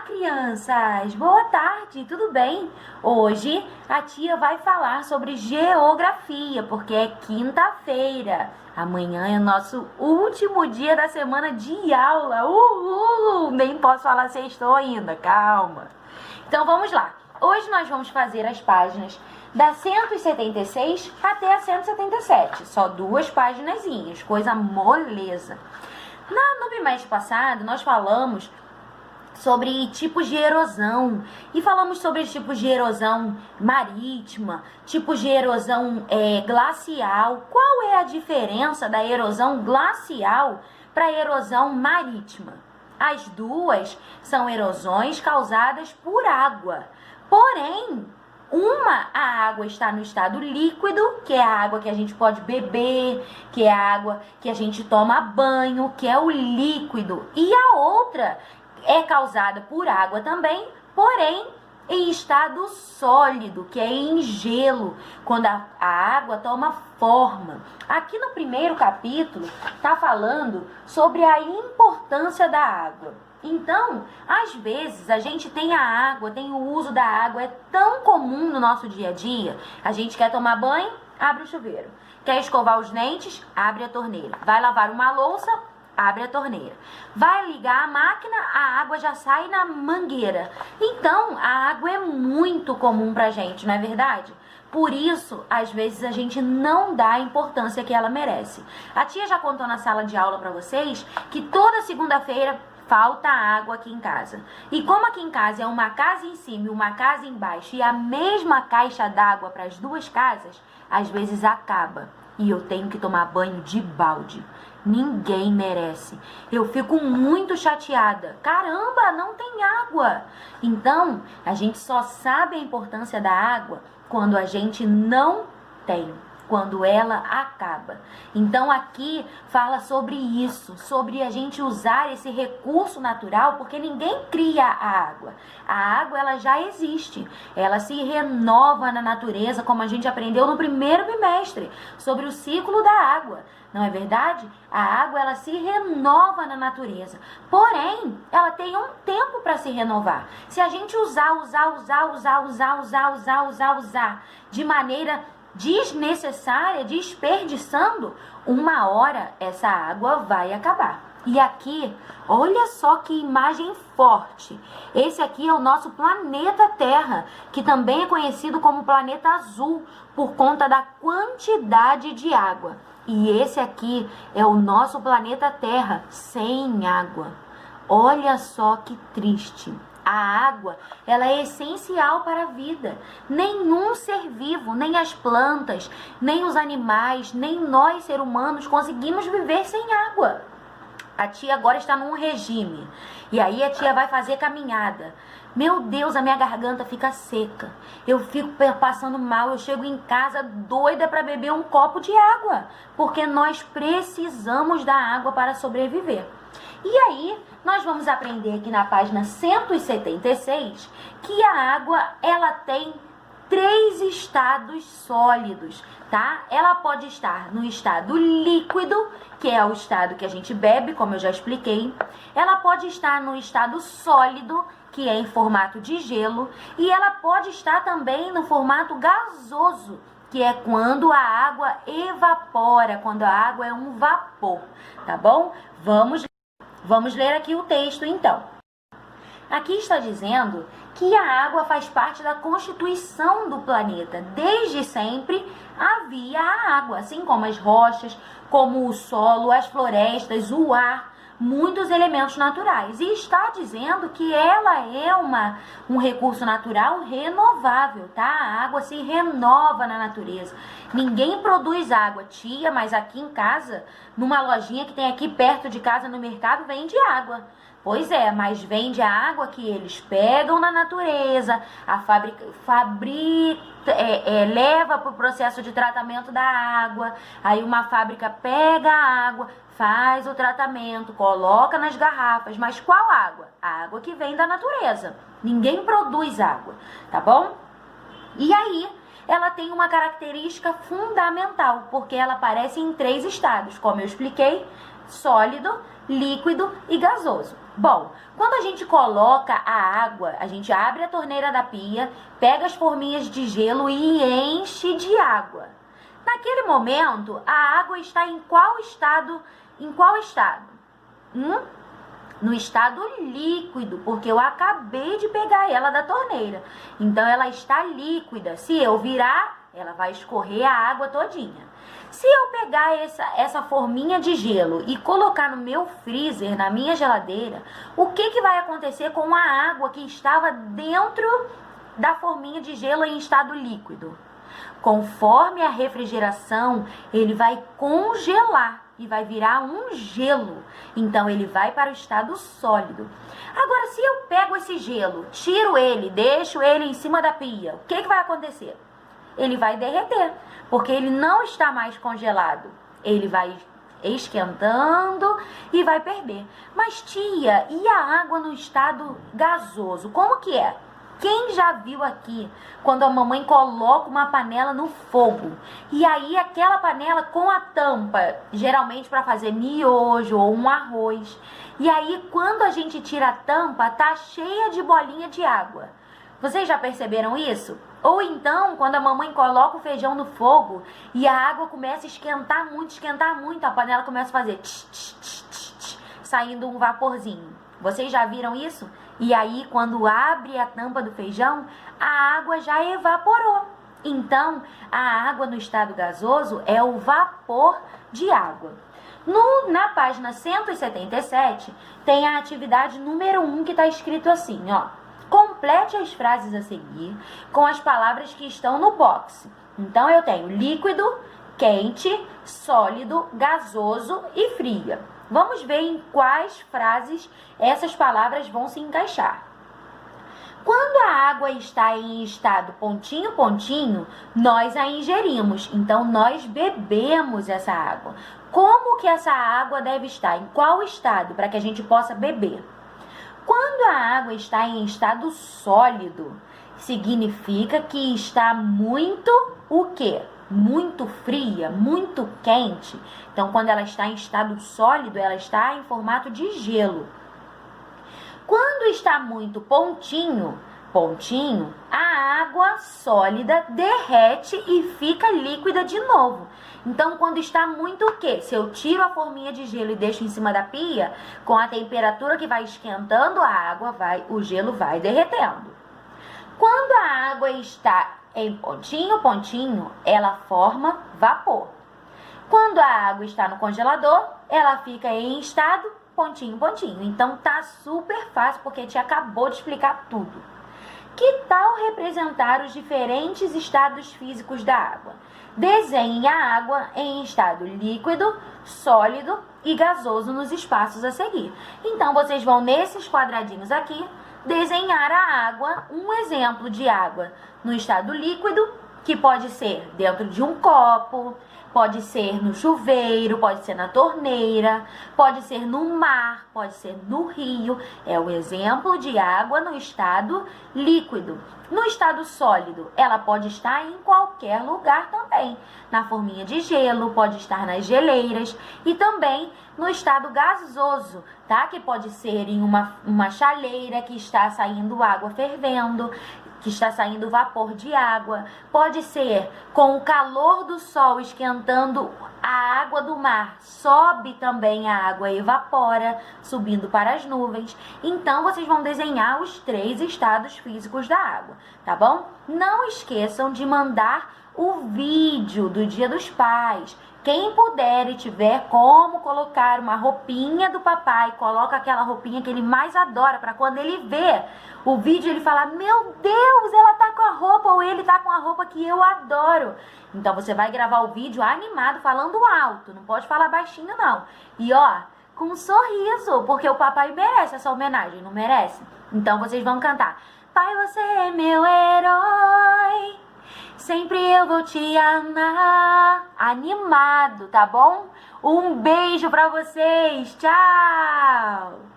Crianças! Boa tarde, tudo bem? Hoje a tia vai falar sobre geografia, porque é quinta-feira. Amanhã é o nosso último dia da semana de aula. Uhul! Nem posso falar sextou ainda, calma. Então vamos lá. Hoje nós vamos fazer as páginas da 176 até a 177. Só 2 paginazinhas, coisa moleza. No bimestre passado nós falamos sobre tipos de erosão e falamos sobre tipos de erosão marítima, tipos de erosão glacial. Qual é a diferença da erosão glacial para a erosão marítima? As duas são erosões causadas por água, porém a água está no estado líquido, que é a água que a gente pode beber, que é a água que a gente toma banho, que é o líquido, e a outra é causada por água também, porém em estado sólido, que é em gelo, quando a água toma forma. Aqui no primeiro capítulo está falando sobre a importância da água. Então, às vezes, a gente tem a água, tem o uso da água, é tão comum no nosso dia a dia. A gente quer tomar banho, abre o chuveiro. Quer escovar os dentes, abre a torneira. Vai lavar uma louça, abre a torneira. Vai ligar a máquina, a água já sai na mangueira. Então, a água é muito comum pra gente, não é verdade? Por isso, às vezes, a gente não dá a importância que ela merece. A tia já contou na sala de aula pra vocês que toda segunda-feira falta água aqui em casa. E como aqui em casa é uma casa em cima e uma casa embaixo e a mesma caixa d'água para as 2 casas, às vezes acaba e eu tenho que tomar banho de balde. Ninguém merece. Eu fico muito chateada. Caramba, não tem água. Então, a gente só sabe a importância da água quando a gente não tem, quando ela acaba. Então aqui fala sobre isso, sobre a gente usar esse recurso natural, porque ninguém cria a água. A água, ela já existe, ela se renova na natureza, como a gente aprendeu no primeiro bimestre, sobre o ciclo da água. Não é verdade? A água, ela se renova na natureza. Porém, ela tem um tempo para se renovar. Se a gente usar de maneira desnecessária, desperdiçando, uma hora essa água vai acabar. E aqui, olha só que imagem forte. Esse aqui é o nosso planeta Terra, que também é conhecido como planeta azul, por conta da quantidade de água. E esse aqui é o nosso planeta Terra sem água. Olha só que triste. A água, ela é essencial para a vida. Nenhum ser vivo, nem as plantas, nem os animais, nem nós, seres humanos, conseguimos viver sem água. A tia agora está num regime. E aí a tia vai fazer caminhada. Meu Deus, a minha garganta fica seca. Eu fico passando mal. Eu chego em casa doida para beber um copo de água. Porque nós precisamos da água para sobreviver. E aí, nós vamos aprender aqui na página 176 que a água, ela tem 3 estados sólidos, tá? Ela pode estar no estado líquido, que é o estado que a gente bebe, como eu já expliquei. Ela pode estar no estado sólido, que é em formato de gelo. E ela pode estar também no formato gasoso, que é quando a água evapora, quando a água é um vapor, tá bom? Vamos ler aqui o texto, então. Aqui está dizendo que a água faz parte da constituição do planeta. Desde sempre havia a água, assim como as rochas, como o solo, as florestas, o ar, muitos elementos naturais. E está dizendo que ela é um recurso natural renovável, tá? A água se renova na natureza. Ninguém produz água, tia, mas aqui em casa, numa lojinha que tem aqui perto de casa no mercado, vende água. Pois é, mas vende a água que eles pegam na natureza, a fábrica leva para o processo de tratamento da água, aí uma fábrica pega a água, faz o tratamento, coloca nas garrafas. Mas qual água? A água que vem da natureza. Ninguém produz água, tá bom? E aí, ela tem uma característica fundamental, porque ela aparece em 3 estados, como eu expliquei: sólido, líquido e gasoso. Bom, quando a gente coloca a água, a gente abre a torneira da pia, pega as forminhas de gelo e enche de água. Naquele momento, a água está em qual estado? Em qual estado? No estado líquido, porque eu acabei de pegar ela da torneira. Então, ela está líquida. Se eu virar, ela vai escorrer a água todinha. Se eu pegar essa forminha de gelo e colocar no meu freezer, na minha geladeira, o que vai acontecer com a água que estava dentro da forminha de gelo em estado líquido? Conforme a refrigeração, ele vai congelar e vai virar um gelo. Então, ele vai para o estado sólido. Agora, se eu pego esse gelo, tiro ele, deixo ele em cima da pia, o que vai acontecer? Ele vai derreter, porque ele não está mais congelado. Ele vai esquentando e vai perder. Mas, tia, e a água no estado gasoso? Como que é? Quem já viu aqui quando a mamãe coloca uma panela no fogo e aí aquela panela com a tampa, geralmente para fazer miojo ou um arroz, e aí quando a gente tira a tampa, tá cheia de bolinha de água. Vocês já perceberam isso? Ou então, quando a mamãe coloca o feijão no fogo e a água começa a esquentar muito, a panela começa a fazer tch, tch, tch, tch, tch, saindo um vaporzinho. Vocês já viram isso? E aí, quando abre a tampa do feijão, a água já evaporou. Então, a água no estado gasoso é o vapor de água. Na página 177, tem a atividade número 1 que está escrito assim, ó. Complete as frases a seguir com as palavras que estão no box. Então, eu tenho líquido, quente, sólido, gasoso e fria. Vamos ver em quais frases essas palavras vão se encaixar. Quando a água está em estado pontinho, pontinho, nós a ingerimos. Então, nós bebemos essa água. Como que essa água deve estar? Em qual estado? Para que a gente possa beber. Quando a água está em estado sólido, significa que está muito o quê? Muito fria, muito quente. Então, quando ela está em estado sólido, ela está em formato de gelo. Quando está muito pontinho, a água sólida derrete e fica líquida de novo. Então, quando está muito o quê? Se eu tiro a forminha de gelo e deixo em cima da pia, com a temperatura que vai esquentando a água, o gelo vai derretendo. Quando a água está em pontinho, pontinho, ela forma vapor. Quando a água está no congelador, ela fica em estado pontinho, pontinho. Então, tá super fácil, porque a gente acabou de explicar tudo. Que tal representar os diferentes estados físicos da água? Desenhe a água em estado líquido, sólido e gasoso nos espaços a seguir. Então, vocês vão nesses quadradinhos aqui, desenhar a água, um exemplo de água no estado líquido, que pode ser dentro de um copo, pode ser no chuveiro, pode ser na torneira, pode ser no mar, pode ser no rio. É o exemplo de água no estado líquido. No estado sólido, ela pode estar em qualquer lugar também. Na forminha de gelo, pode estar nas geleiras e também no estado gasoso, tá? Que pode ser em uma chaleira que está saindo água fervendo, que está saindo vapor de água. Pode ser com o calor do sol esquentando a água do mar, sobe também a água e evapora, subindo para as nuvens. Então, vocês vão desenhar os 3 estados físicos da água, tá bom? Não esqueçam de mandar o vídeo do Dia dos Pais. Quem puder e tiver como colocar uma roupinha do papai, coloca aquela roupinha que ele mais adora, para quando ele vê o vídeo ele falar: meu Deus, ela tá com a roupa, ou ele tá com a roupa que eu adoro. Então você vai gravar o vídeo animado, falando alto, não pode falar baixinho não. E ó, com um sorriso, porque o papai merece essa homenagem, não merece? Então vocês vão cantar: pai, você é meu herói, sempre eu vou te amar. Animado, tá bom? Um beijo pra vocês. Tchau!